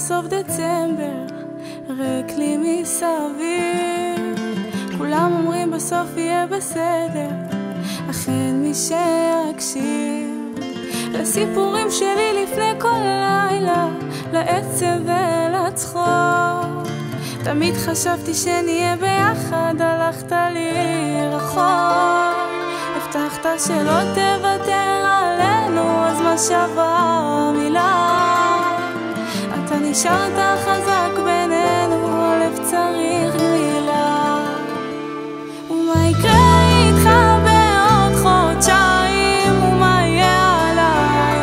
בסוף דצמבר, ריק לי מסביב. כולם אומרים בסוף יהיה בסדר, אך אין מי שיקשיב לסיפורים שלי לפני כל לילה, לעצב ולצחוק. תמיד חשבתי שנהיה ביחד, הלכת לי רחוק. הבטחת שלא תוותר עלינו, אז מה שווה המילה? אתה נשארת חזק בינינו, הלב צריך גמילה. ומה יקרה איתך בעוד חודשיים, ומה יהיה עליי,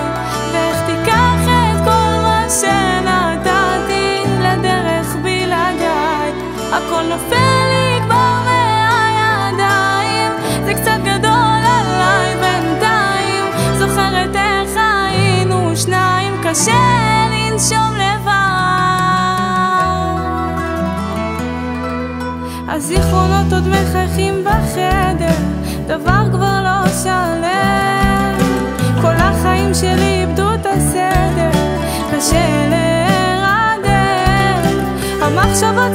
ואיך תיקח את כל מה שנתתי לדרך בלעדיי? הכל נופל לי כבר מהידיים, זה קצת גדול עליי בינתיים. זוכרת איך היינו שניים, קשה לנשום לבד. הזיכרונות עוד מחייכים בחדר, דבר כבר לא שלם. כל החיים שלי איבדו את הסדר, קשה להירדם. המחשבות